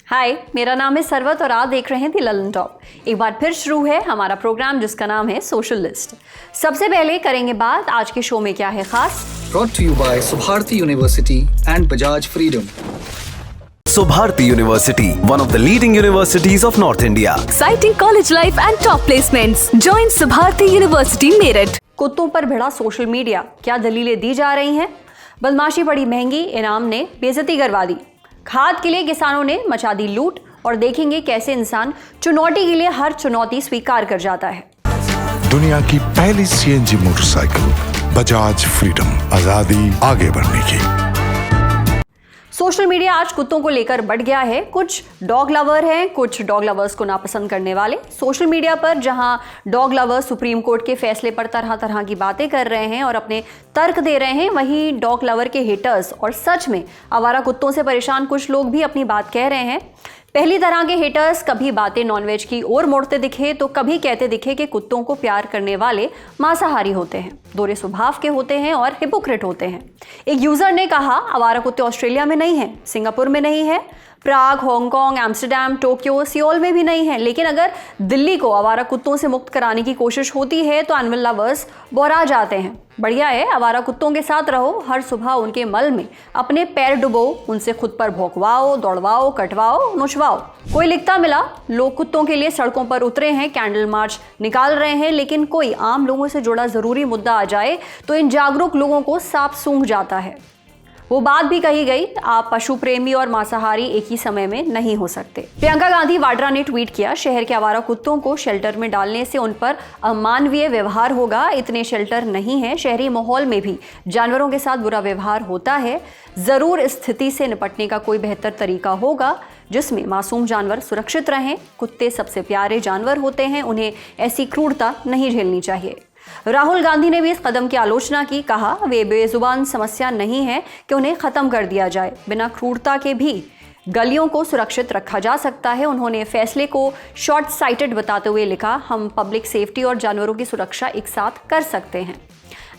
हाय, मेरा नाम है सरवत और आप देख रहे हैं दी ललन टॉप। एक बार फिर शुरू है हमारा प्रोग्राम जिसका नाम है सोशल लिस्ट। सबसे पहले करेंगे बात आज के शो में क्या है खास। Brought to you by Subharti University and Bajaj Freedom. Subharti University, one of the leading universities of North India. Exciting college life and top placements. Join Subharti University, Meerut. कुत्तों पर भिड़ा सोशल मीडिया, क्या दलीलें दी जा रही हैं? बदमाशी बड़ी महंगी, इनाम ने बेइज्जती करवा दी। खाद के लिए किसानों ने मचा दी लूट और देखेंगे कैसे इंसान चुनौती के लिए हर चुनौती स्वीकार कर जाता है। दुनिया की पहली सीएनजी मोटरसाइकिल बजाज फ्रीडम, आजादी आगे बढ़ने की। सोशल मीडिया आज कुत्तों को लेकर बढ़ गया है। कुछ डॉग लवर हैं, कुछ डॉग लवर्स को नापसंद करने वाले। सोशल मीडिया पर जहां डॉग लवर्स सुप्रीम कोर्ट के फैसले पर तरह तरह की बातें कर रहे हैं और अपने तर्क दे रहे हैं, वहीं डॉग लवर के हेटर्स और सच में आवारा कुत्तों से परेशान कुछ लोग भी अपनी बात कह रहे हैं। पहली तरह के हेटर्स कभी बातें नॉनवेज की ओर मोड़ते दिखे तो कभी कहते दिखे कि कुत्तों को प्यार करने वाले मांसाहारी होते हैं, दोहरे स्वभाव के होते हैं और हिपोक्रेट होते हैं। एक यूजर ने कहा, आवारा कुत्ते ऑस्ट्रेलिया में नहीं हैं, सिंगापुर में नहीं है, प्राग, हांगकांग, एम्स्टर्डम, टोक्यो, सियोल में भी नहीं है, लेकिन अगर दिल्ली को आवारा कुत्तों से मुक्त कराने की कोशिश होती है तो एनिमल लवर्स बोरा जाते हैं। बढ़िया है, आवारा कुत्तों के साथ रहो, हर सुबह उनके मल में अपने पैर डुबो, उनसे खुद पर भौंकवाओ, दौड़वाओ, कटवाओ, नुचवाओ। कोई लिखता मिला, लोग कुत्तों के लिए सड़कों पर उतरे हैं, कैंडल मार्च निकाल रहे हैं, लेकिन कोई आम लोगों से जुड़ा जरूरी मुद्दा आ जाए तो इन जागरूक लोगों को सांप सूंघ जाता है। वो बात भी कही गई, आप पशु प्रेमी और मांसाहारी एक ही समय में नहीं हो सकते। प्रियंका गांधी वाड्रा ने ट्वीट किया, शहर के आवारा कुत्तों को शेल्टर में डालने से उन पर अमानवीय व्यवहार होगा। इतने शेल्टर नहीं है, शहरी माहौल में भी जानवरों के साथ बुरा व्यवहार होता है। जरूर इस स्थिति से निपटने का कोई बेहतर तरीका होगा जिसमें मासूम जानवर सुरक्षित रहें। कुत्ते सबसे प्यारे जानवर होते हैं, उन्हें ऐसी क्रूरता नहीं झेलनी चाहिए। राहुल गांधी ने भी इस कदम की आलोचना की, कहा वे बेजुबान समस्या नहीं है कि उन्हें खत्म कर दिया जाए, बिना क्रूरता के भी गलियों को सुरक्षित रखा जा सकता है। उन्होंने फैसले को शॉर्ट साइटेड बताते हुए लिखा, हम पब्लिक सेफ्टी और जानवरों की सुरक्षा एक साथ कर सकते हैं।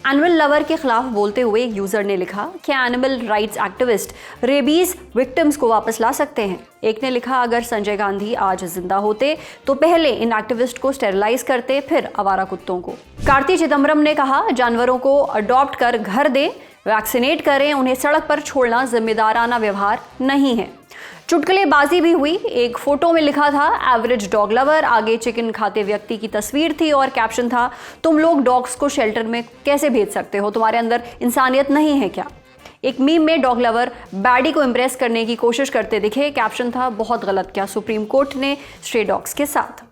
एनिमल लवर के खिलाफ बोलते हुए एक यूजर ने लिखा कि animal rights activist rabies victims को वापस ला सकते हैं। एक ने लिखा, अगर संजय गांधी आज जिंदा होते तो पहले इन एक्टिविस्ट को स्टेरिलाइज करते, फिर आवारा कुत्तों को। कार्ति चिदम्बरम ने कहा, जानवरों को अडॉप्ट कर घर दें, वैक्सीनेट करें, उन्हें सड़क पर छोड़ना जिम्मेदाराना व्यवहार नहीं है। चुटकुलेबाजी भी हुई। एक फोटो में लिखा था, एवरेज डॉग लवर, आगे चिकन खाते व्यक्ति की तस्वीर थी और कैप्शन था, तुम लोग डॉग्स को शेल्टर में कैसे भेज सकते हो, तुम्हारे अंदर इंसानियत नहीं है क्या। एक मीम में डॉग लवर बैडी को इम्प्रेस करने की कोशिश करते दिखे, कैप्शन था, बहुत गलत क्या सुप्रीम कोर्ट ने स्ट्रे डॉग्स के साथ।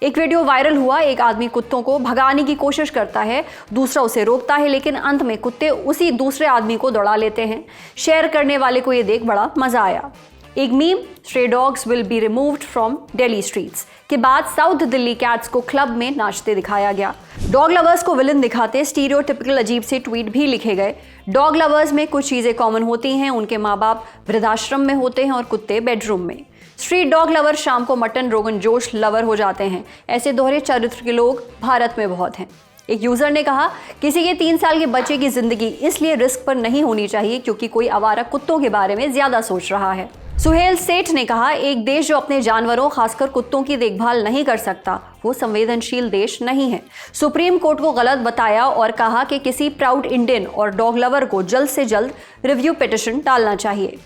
एक वीडियो वायरल हुआ, एक आदमी कुत्तों को भगाने की कोशिश करता है, दूसरा उसे रोकता है, लेकिन अंत में कुत्ते उसी दूसरे आदमी को दौड़ा लेते हैं। शेयर करने वाले को यह देख बड़ा मजा आया। एक meme, stray dogs will be removed from Delhi streets के बाद साउथ दिल्ली कैट्स को क्लब में नाचते दिखाया गया। डॉग लवर्स को विलन दिखाते स्टीरियोटिपिकल अजीब से ट्वीट भी लिखे गए। डॉग लवर्स में कुछ चीजें कॉमन होती हैं, उनके माँ बाप वृद्धाश्रम में होते हैं और कुत्ते बेडरूम में। स्ट्रीट डॉग लवर शाम को मटन रोगन जोश लवर हो जाते हैं। ऐसे दोहरे चरित्र के लोग भारत में बहुत हैं। एक यूजर ने कहा, किसी के 3 साल के बच्चे की जिंदगी इसलिए रिस्क पर नहीं होनी चाहिए क्योंकि कोई आवारा कुत्तों के बारे में ज्यादा सोच रहा है। सुहेल सेठ ने कहा, एक देश जो अपने जानवरों खासकर कुत्तों की देखभाल नहीं कर सकता वो संवेदनशील देश नहीं है। सुप्रीम कोर्ट को गलत बताया और कहा कि किसी प्राउड इंडियन और डॉग लवर को जल्द से जल्द रिव्यू पिटिशन डालना चाहिए।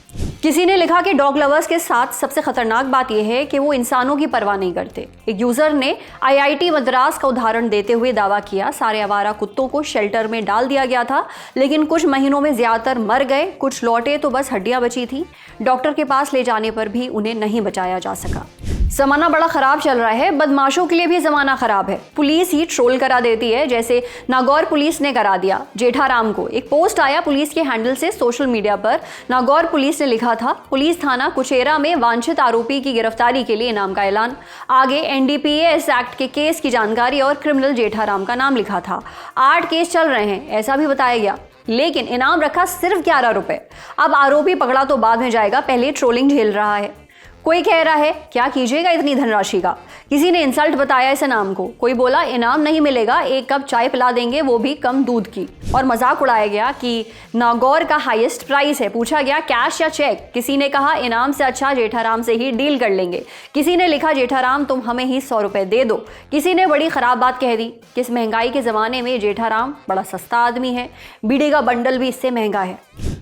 किसी ने लिखा कि डॉग लवर्स के साथ सबसे खतरनाक बात यह है कि वो इंसानों की परवाह नहीं करते। एक यूजर ने IIT मद्रास का उदाहरण देते हुए दावा किया, सारे आवारा कुत्तों को शेल्टर में डाल दिया गया था, लेकिन कुछ महीनों में ज्यादातर मर गए, कुछ लौटे तो बस हड्डियां बची थी। डॉक्टर के पास ले जाने पर भी उन्हें नहीं बचाया जा सका। जमाना बड़ा खराब चल रहा है, बदमाशों के लिए भी जमाना खराब है। पुलिस ही ट्रोल करा देती है, जैसे नागौर पुलिस ने करा दिया जेठाराम को। एक पोस्ट आया पुलिस के हैंडल से सोशल मीडिया पर। नागौर पुलिस ने लिखा था, पुलिस थाना कुचेरा में वांछित आरोपी की गिरफ्तारी के लिए इनाम का ऐलान। आगे NDPS एक्ट के केस की जानकारी और क्रिमिनल जेठाराम का नाम लिखा था। 8 केस चल रहे हैं ऐसा भी बताया गया, लेकिन इनाम रखा सिर्फ 11 रुपए। अब आरोपी पकड़ा तो बाद में जाएगा, पहले ट्रोलिंग झेल रहा है। कोई कह रहा है क्या कीजिएगा इतनी धनराशि का, किसी ने इंसल्ट बताया इस इनाम को, कोई बोला इनाम नहीं मिलेगा, एक कप चाय पिला देंगे वो भी कम दूध की। और मजाक उड़ाया गया कि नागौर का हाईएस्ट प्राइस है, पूछा गया कैश या चेक, किसी ने कहा इनाम से अच्छा जेठाराम से ही डील कर लेंगे, किसी ने लिखा जेठाराम तुम हमें ही 100 रुपए दे दो, किसी ने बड़ी खराब बात कह दी कि इस महंगाई के जमाने में जेठाराम बड़ा सस्ता आदमी है, बीड़ी का बंडल भी इससे महंगा है।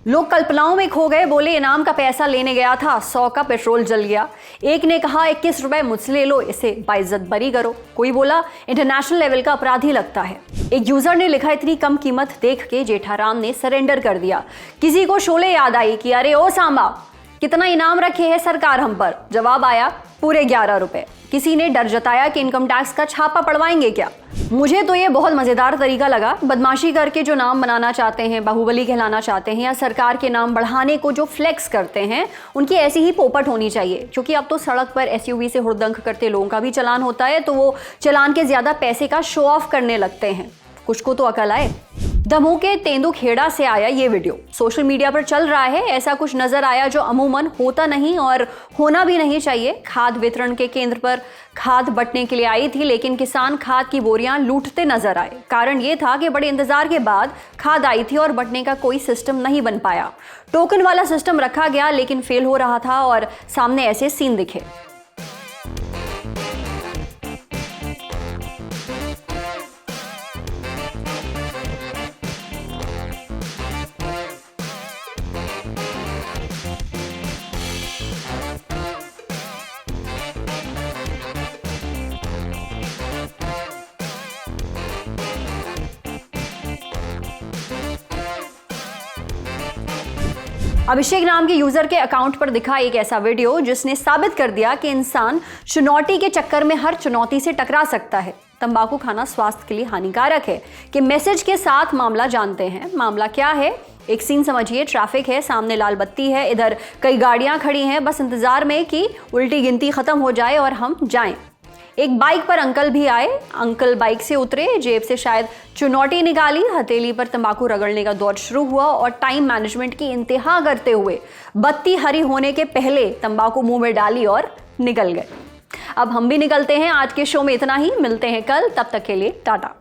लोग कल्पनाओं में खो गए, बोले इनाम का पैसा लेने गया था 100 का पेट्रोल जल गया, एक ने कहा 21 रुपए मुझसे ले लो, इसे बाइज्जत बरी करो, कोई बोला इंटरनेशनल लेवल का अपराधी लगता है। एक यूजर ने लिखा इतनी कम कीमत देख के जेठाराम ने सरेंडर कर दिया। किसी को शोले याद आई कि अरे ओ सांबा कितना इनाम रखे है सरकार हम पर, जवाब आया पूरे 11 रुपए। किसी ने डर जताया कि इनकम टैक्स का छापा पड़वाएंगे क्या। मुझे तो ये बहुत मजेदार तरीका लगा, बदमाशी करके जो नाम बनाना चाहते हैं, बाहुबली कहलाना चाहते हैं, या सरकार के नाम बढ़ाने को जो फ्लेक्स करते हैं, उनकी ऐसी ही पोपट होनी चाहिए। क्योंकि अब तो सड़क पर एसयूवी से हुड़दंग करते लोगों का भी चालान होता है, तो वो चालान के ज्यादा पैसे का शो ऑफ करने लगते हैं। कुछ को तो अकल आए। दमोह के तेंदुखेड़ा से आया ये वीडियो सोशल मीडिया पर चल रहा है। ऐसा कुछ नजर आया जो अमूमन होता नहीं और होना भी नहीं चाहिए। खाद वितरण के केंद्र पर खाद बंटने के लिए आई थी, लेकिन किसान खाद की बोरियां लूटते नजर आए। कारण ये था कि बड़े इंतजार के बाद खाद आई थी और बंटने का कोई सिस्टम नहीं बन पाया। टोकन वाला सिस्टम रखा गया लेकिन फेल हो रहा था और सामने ऐसे सीन दिखे। अभिषेक नाम के यूजर के अकाउंट पर दिखा एक ऐसा वीडियो जिसने साबित कर दिया कि इंसान चुनौती के चक्कर में हर चुनौती से टकरा सकता है। तंबाकू खाना स्वास्थ्य के लिए हानिकारक है कि मैसेज के साथ मामला जानते हैं। मामला क्या है, एक सीन समझिए। ट्रैफिक है, सामने लाल बत्ती है, इधर कई गाड़ियां खड़ी हैं, बस इंतजार में कि उल्टी गिनती खत्म हो जाए और हम जाएं। एक बाइक पर अंकल भी आए। अंकल बाइक से उतरे, जेब से शायद चुनौती निकाली, हथेली पर तंबाकू रगड़ने का दौर शुरू हुआ और टाइम मैनेजमेंट की इंतहा करते हुए बत्ती हरी होने के पहले तंबाकू मुंह में डाली और निकल गए। अब हम भी निकलते हैं। आज के शो में इतना ही, मिलते हैं कल, तब तक के लिए टाटा।